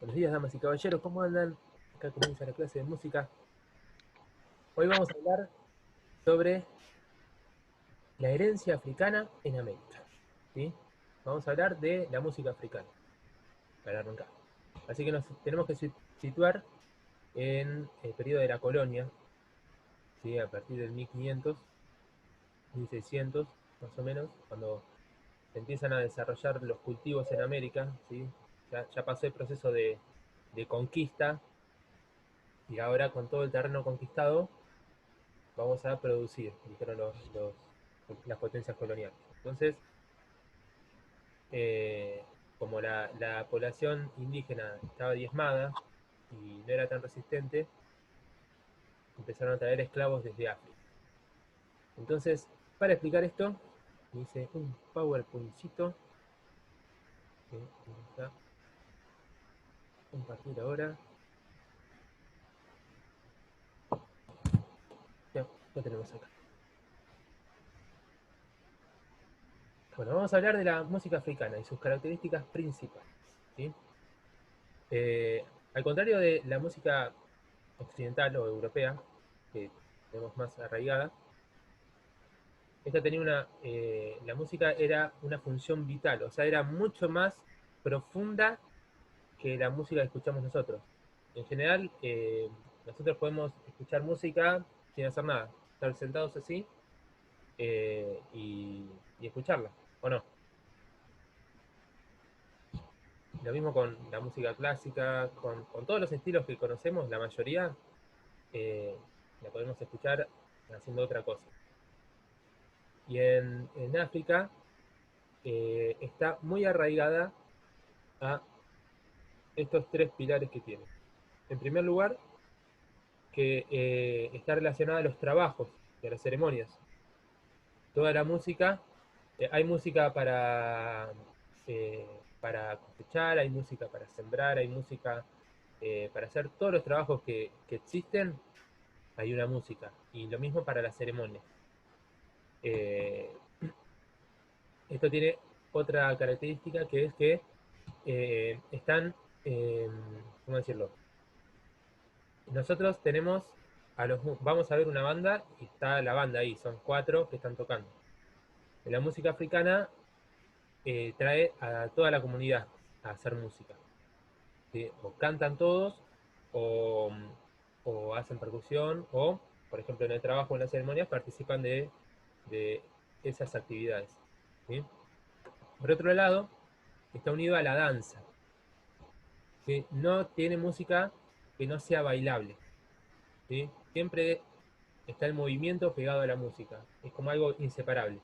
Buenos días, damas y caballeros, ¿cómo andan? Acá comienza la clase de música. Hoy vamos a hablar sobre la herencia africana en América. ¿Sí? Vamos a hablar de la música africana, para arrancar. Así que nos tenemos que situar en el periodo de la colonia, ¿sí? A partir del 1500, 1600, más o menos, cuando se empiezan a desarrollar los cultivos en América. ¿Sí? Ya pasó el proceso de conquista, y ahora con todo el terreno conquistado vamos a producir, dijeron las potencias coloniales. Entonces, eh, como la población indígena estaba diezmada y no era tan resistente, empezaron a traer esclavos desde África. Entonces, para explicar esto, hice un PowerPointcito que vamos a compartir ahora. Ya, lo tenemos acá. Bueno, vamos a hablar de la música africana y sus características principales. ¿Sí? Eh, Al contrario de la música occidental o europea, que tenemos más arraigada, esta tenía la música era una función vital, o sea, era mucho más profunda que la música que escuchamos nosotros. En general, nosotros podemos escuchar música sin hacer nada, estar sentados así y escucharla, ¿o no? Lo mismo con la música clásica, con todos los estilos que conocemos, la mayoría eh, la podemos escuchar haciendo otra cosa. Y en África está muy arraigada a estos tres pilares que tiene. En primer lugar, que está relacionada a los trabajos y a las ceremonias. Toda la música, hay música para cosechar, hay música para sembrar, hay música para hacer todos los trabajos que existen, hay una música. Y lo mismo para las ceremonias. Eh, Esto tiene otra característica, que es que están, eh, ¿cómo decirlo? Nosotros tenemos vamos a ver una banda y está la banda ahí, son cuatro que están tocando. En la música africana trae a toda la comunidad a hacer música. ¿Sí? O cantan todos, o, o hacen percusión, o, por ejemplo, en el trabajo, en las ceremonias, participan de esas actividades. ¿Sí? Por otro lado, está unido a la danza. ¿Sí? No tiene música que no sea bailable. ¿Sí? Siempre está el movimiento pegado a la música. Es como algo inseparable.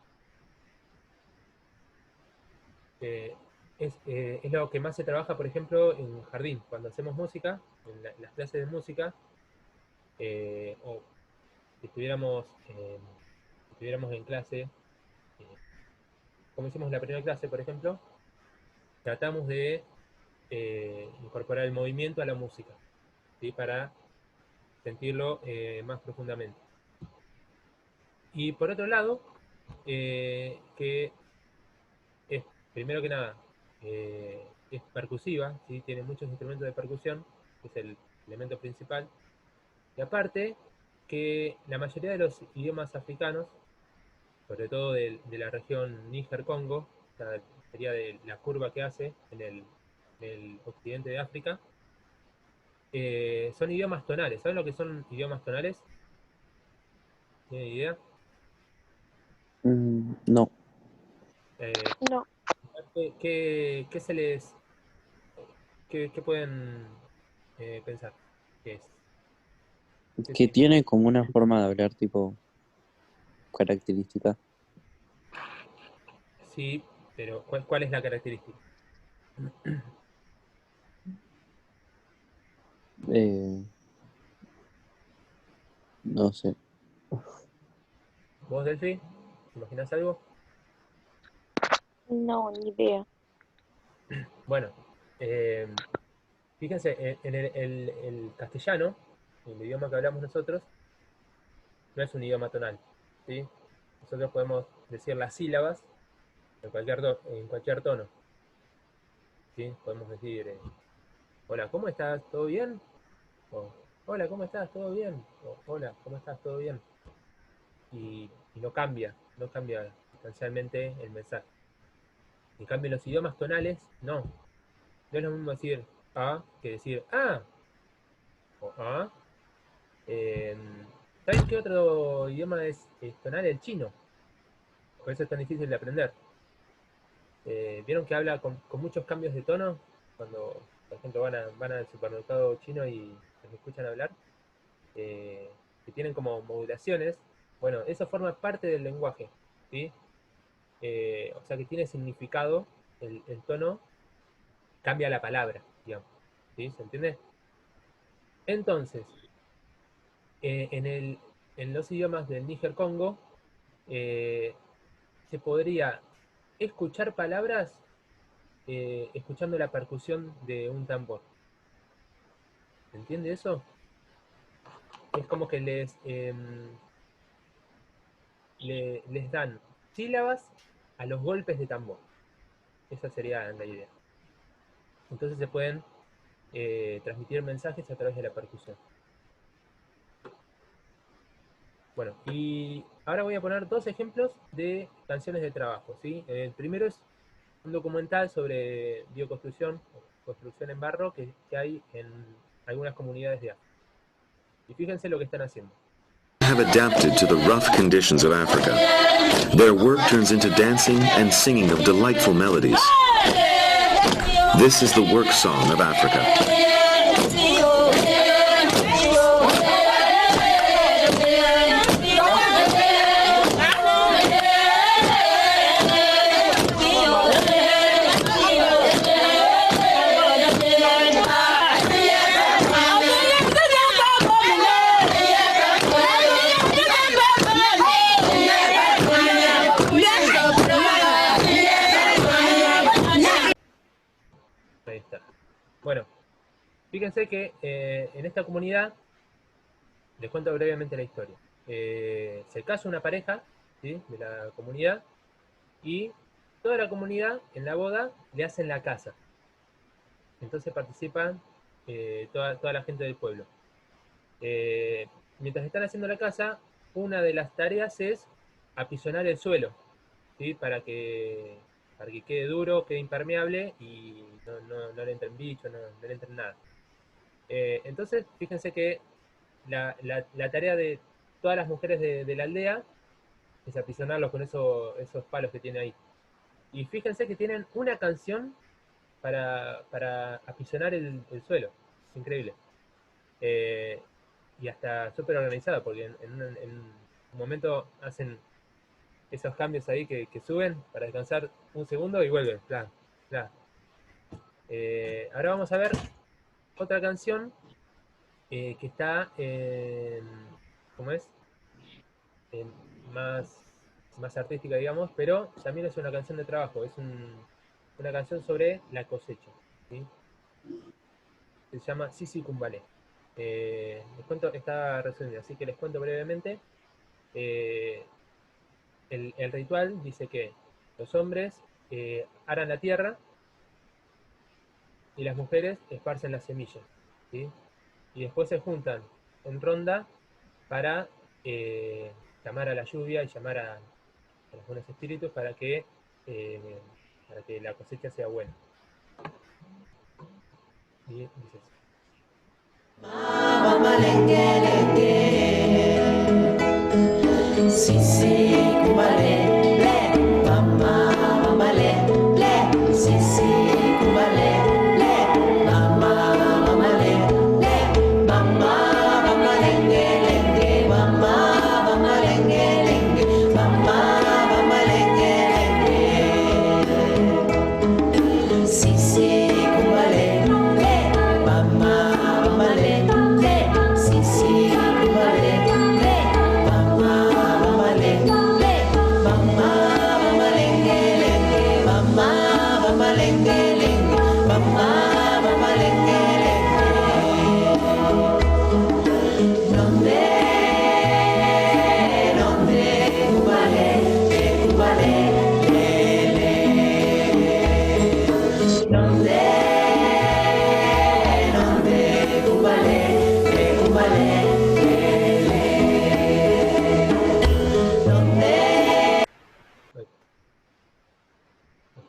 Eh, es lo que más se trabaja, por ejemplo, en jardín. Cuando hacemos música, en las clases de música, o si estuviéramos en clase, como hicimos en la primera clase, por ejemplo, tratamos de incorporar el movimiento a la música, ¿sí? Para sentirlo más profundamente. Y por otro lado, que es, primero que nada, es percusiva, ¿sí? Tiene muchos instrumentos de percusión, que es el elemento principal. Y aparte, que la mayoría de los idiomas africanos, sobre todo de la región Níger-Congo, o sea, sería de la curva que hace en el occidente de África, son idiomas tonales. ¿Saben lo que son idiomas tonales? ¿Tienen idea? No, Eh, No, ¿Qué se les... qué pueden pensar que es? ¿Qué que significa? tiene como una forma de hablar tipo característica. Sí, pero ¿cuál es la característica? Eh, no sé. ¿Vos, Delphi? ¿Te imaginas algo? no, ni idea. Bueno, eh, fíjense, en el castellano, el idioma que hablamos nosotros, no es un idioma tonal, ¿sí? Nosotros podemos decir las sílabas en cualquier tono, ¿sí? Podemos decir hola, ¿cómo estás? ¿Todo bien? O, hola, ¿cómo estás? ¿Todo bien? O, hola, ¿cómo estás? ¿Todo bien? Y no cambia sustancialmente el mensaje. En cambio, en los idiomas tonales, no. No es lo mismo decir a que decir o a. Eh, ¿Saben qué otro idioma es tonal? El chino. Por eso es tan difícil de aprender. ¿Vieron que habla con muchos cambios de tono? Cuando, por ejemplo, van al supermercado chino y los escuchan hablar, que tienen como modulaciones. Bueno, eso forma parte del lenguaje, ¿sí? O sea que tiene significado, el tono cambia la palabra, digamos, ¿sí? ¿Se entiende? Entonces, eh, en, el, en los idiomas del Níger-Congo, eh, se podría escuchar palabras escuchando la percusión de un tambor. ¿Se entiende eso? Es como que les dan sílabas a los golpes de tambor. Esa sería la idea. Entonces se pueden transmitir mensajes a través de la percusión. Bueno, y ahora voy a poner dos ejemplos de canciones de trabajo, ¿sí? El primero es un documental sobre bioconstrucción, construcción en barro que hay en algunas comunidades de África. Y fíjense lo que están haciendo. Have adapted to the rough conditions of Africa. Their work turns into dancing and singing of delightful melodies. This is the work song of Africa. Ahí está. Bueno, fíjense que en esta comunidad, les cuento brevemente la historia. Se casa una pareja, ¿sí?, de la comunidad, y toda la comunidad en la boda le hacen la casa. Entonces participan toda la gente del pueblo. Mientras están haciendo la casa, una de las tareas es apisonar el suelo, ¿sí?, para que quede duro, quede impermeable y no le entren bichos, no le entren nada. Entonces, fíjense que la tarea de todas las mujeres de la aldea es apisonarlos con esos palos que tiene ahí. Y fíjense que tienen una canción para apisonar el suelo. Es increíble. Y hasta súper organizada, porque en un momento hacen esos cambios ahí que suben para descansar un segundo y vuelven. Bla, bla. Ahora vamos a ver otra canción que está ¿cómo es? Más artística, digamos, pero también es una canción de trabajo, es una canción sobre la cosecha, ¿sí? Se llama Sisi Kumbale. Les cuento, está resumida, así que les cuento brevemente. El ritual dice que los hombres aran la tierra y las mujeres esparcen las semillas, ¿sí? Y después se juntan en ronda para llamar a la lluvia y llamar a los buenos espíritus para que la cosecha sea buena. Y dice así. Sisi Kumbale, le, mama, mama, le, sisi Kumbale, le, mama, mama, le, mama, mama, lenge, mama, mama, lenge, mama, mama, lenge, sisi Kumbale, le, mama, mama, le, sisi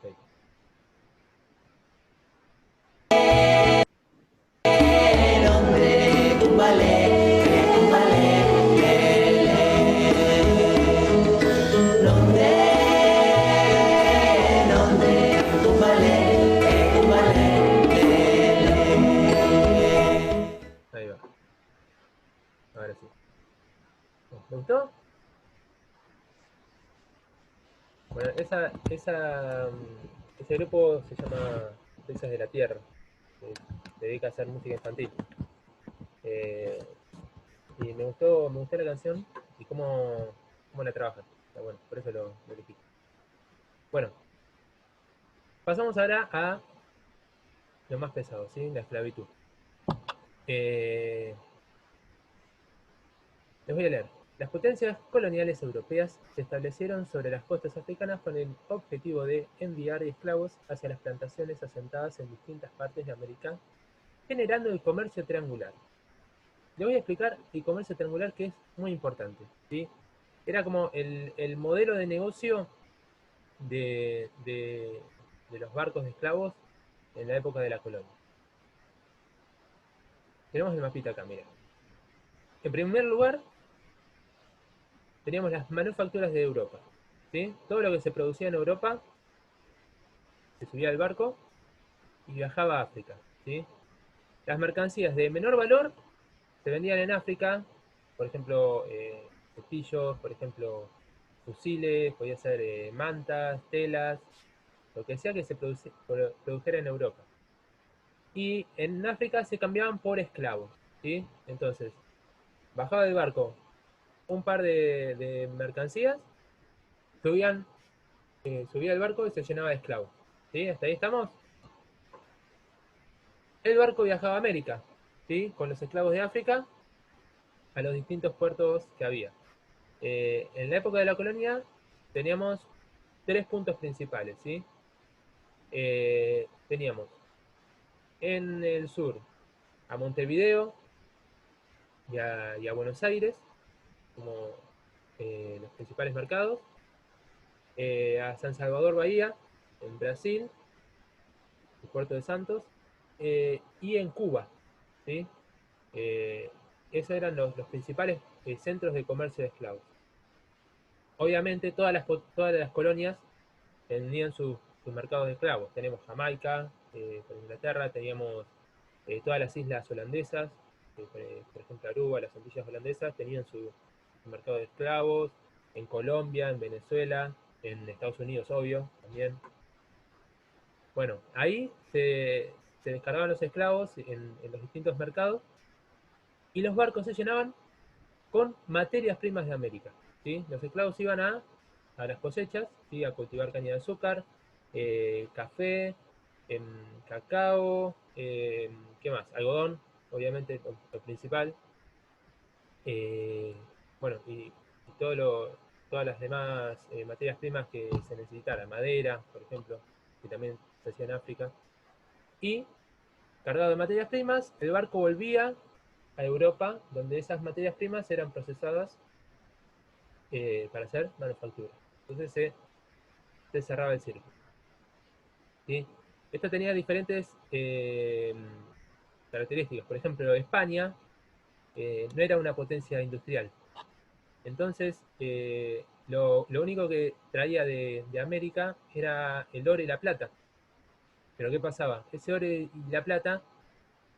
Ok. Ahí va. Ahora sí. ¿Me gustó? Bueno, ese grupo se llama Risas de la Tierra. Se dedica a hacer música infantil. Eh, y me gustó la canción y cómo la trabajan. Está bueno, por eso lo elegí. Bueno, pasamos ahora a lo más pesado, ¿sí? La esclavitud. Eh, Les voy a leer. Las potencias coloniales europeas se establecieron sobre las costas africanas con el objetivo de enviar esclavos hacia las plantaciones asentadas en distintas partes de América, generando el comercio triangular. Le voy a explicar el comercio triangular, que es muy importante, ¿sí? Era como el modelo de negocio de los barcos de esclavos en la época de la colonia. Tenemos el mapita acá, mira. En primer lugar, teníamos las manufacturas de Europa, ¿sí? Todo lo que se producía en Europa se subía al barco y viajaba a África, ¿sí? Las mercancías de menor valor se vendían en África, por ejemplo, cepillos, por ejemplo, fusiles, podía ser mantas, telas, lo que sea que se produjera en Europa. Y en África se cambiaban por esclavos, ¿sí? Entonces, bajaba del barco un par de mercancías, subían, subía el barco y se llenaba de esclavos, ¿sí? ¿Hasta ahí estamos? El barco viajaba a América, ¿sí? Con los esclavos de África a los distintos puertos que había. En la época de la colonia teníamos tres puntos principales, ¿sí? Teníamos en el sur a Montevideo y a Buenos Aires como los principales mercados, a San Salvador Bahía en Brasil, el puerto de Santos, y en Cuba, ¿sí? Eh, Esos eran los principales centros de comercio de esclavos. Obviamente todas las colonias tenían sus mercados de esclavos. Tenemos Jamaica, por Inglaterra, teníamos todas las islas holandesas, por ejemplo Aruba, las Antillas holandesas, tenían su mercado de esclavos, en Colombia, en Venezuela, en Estados Unidos, obvio, también. Bueno, ahí se descargaban los esclavos en los distintos mercados y los barcos se llenaban con materias primas de América, ¿sí? Los esclavos iban a las cosechas, ¿sí? A cultivar caña de azúcar, café, em, cacao, ¿qué más? Algodón, obviamente, lo principal. eh, bueno, y todas las demás materias primas que se necesitaran, madera, por ejemplo, que también se hacía en África. Y cargado de materias primas, el barco volvía a Europa, donde esas materias primas eran procesadas para hacer manufactura. Entonces se cerraba el círculo, ¿sí? Esto tenía diferentes características. Por ejemplo, España no era una potencia industrial. Entonces, lo único que traía de América era el oro y la plata. Pero ¿qué pasaba? Ese oro y la plata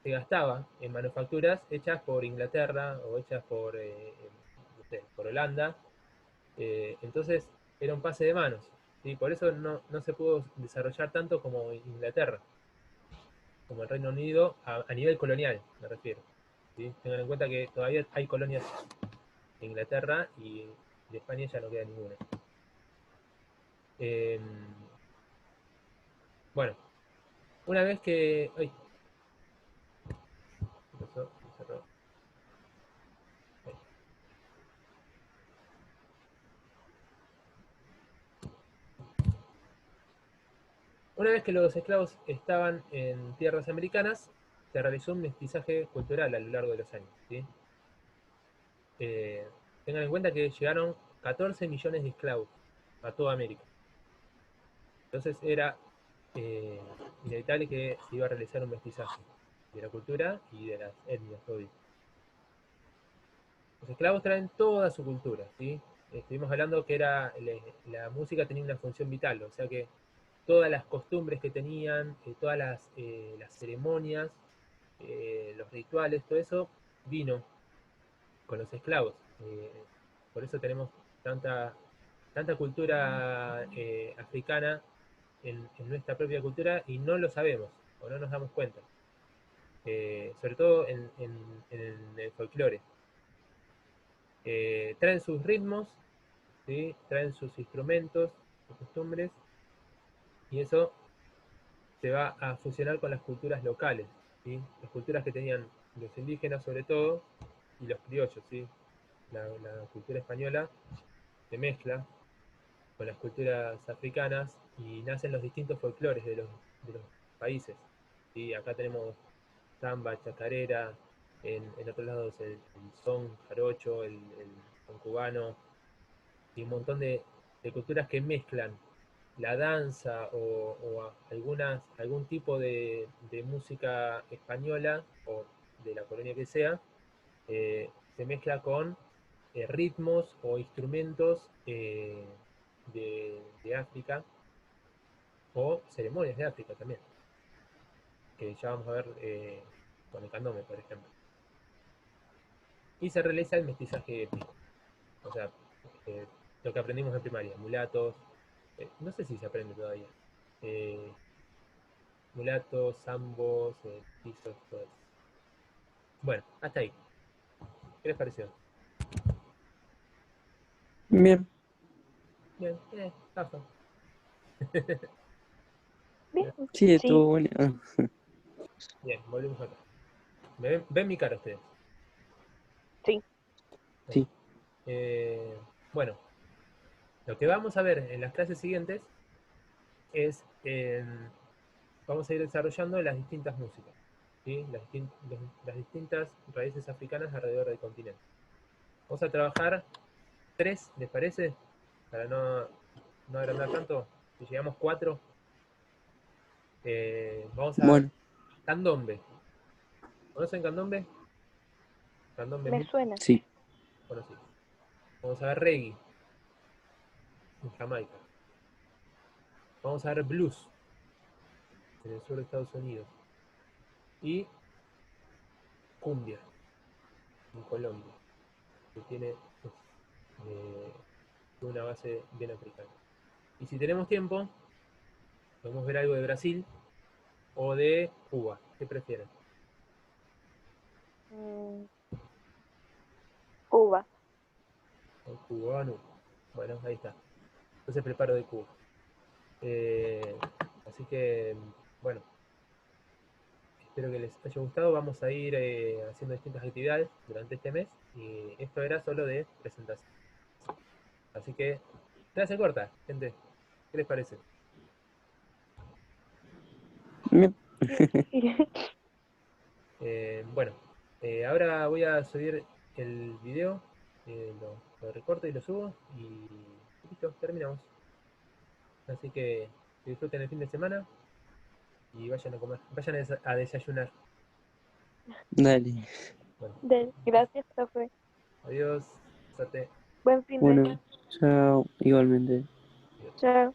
se gastaba en manufacturas hechas por Inglaterra o hechas no sé, por Holanda. Entonces era un pase de manos, ¿sí? Por eso no se pudo desarrollar tanto como Inglaterra, como el Reino Unido, a nivel colonial, me refiero, ¿sí? Tengan en cuenta que todavía hay colonias de Inglaterra y de España ya no queda ninguna. Eh, bueno, una vez que... Ay, ¿qué pasó? Se cerró. Ahí. Una vez que los esclavos estaban en tierras americanas, se realizó un mestizaje cultural a lo largo de los años, ¿sí? Eh, Tengan en cuenta que llegaron 14 millones de esclavos a toda América. Entonces era inevitable que se iba a realizar un mestizaje de la cultura y de las etnias, obvio. Los esclavos traen toda su cultura, ¿sí? Estuvimos hablando que la música tenía una función vital, o sea que todas las costumbres que tenían, todas las ceremonias, los rituales, todo eso vino con los esclavos. Por eso tenemos tanta cultura africana en nuestra propia cultura y no lo sabemos o no nos damos cuenta. Sobre todo en el folclore. Traen sus ritmos, ¿sí? Traen sus instrumentos, sus costumbres, y eso se va a fusionar con las culturas locales, ¿sí? Las culturas que tenían los indígenas sobre todo, y los criollos, ¿sí? La cultura española se mezcla con las culturas africanas y nacen los distintos folclores de los países. ¿Sí? Acá tenemos samba, chacarera, en otros lados el son jarocho, el son cubano, y un montón de culturas que mezclan la danza o algún tipo de música española o de la colonia que sea, se mezcla con ritmos o instrumentos de África o ceremonias de África también, que ya vamos a ver con el candombe, por ejemplo. Y se realiza el mestizaje étnico, o sea, lo que aprendimos en primaria, mulatos, no sé si se aprende todavía, eh, mulatos, zambos, pisos, todo eso. Bueno, hasta ahí. ¿Qué les pareció? Bien. Bien, paso. Bien, Sí, sí, estuvo bueno. Bien, volvemos acá. ¿Ven mi cara ustedes? sí. Sí. Bueno, lo que vamos a ver en las clases siguientes es, vamos a ir desarrollando las distintas músicas, ¿sí? Las distintas raíces africanas alrededor del continente. Vamos a trabajar 3, ¿les parece? Para no agrandar tanto. Si llegamos 4, vamos a Bueno, candombe. ¿Conocen candombe? Candombe es Me muy suena. sí. conocido. Vamos a ver reggae en Jamaica. Vamos a ver blues en el sur de Estados Unidos. Y cumbia en Colombia, que tiene una base bien africana. Y si tenemos tiempo, podemos ver algo de Brasil o de Cuba. ¿Qué prefieren? Mm, Cuba. El cubano. Bueno, ahí está. Entonces preparo de Cuba. Así que, bueno, espero que les haya gustado. Vamos a ir haciendo distintas actividades durante este mes. Y esto era solo de presentación. Así que, clase corta, gente. ¿Qué les parece? Bien. Bueno, ahora voy a subir el video, lo recorto y lo subo y listo, terminamos. Así que disfruten el fin de semana y vayan a comer, vayan a desayunar. Dale. Bueno, Gracias, profe. adiós, suerte. Buen fin de. Bueno, chao. Igualmente. Adiós. Chao.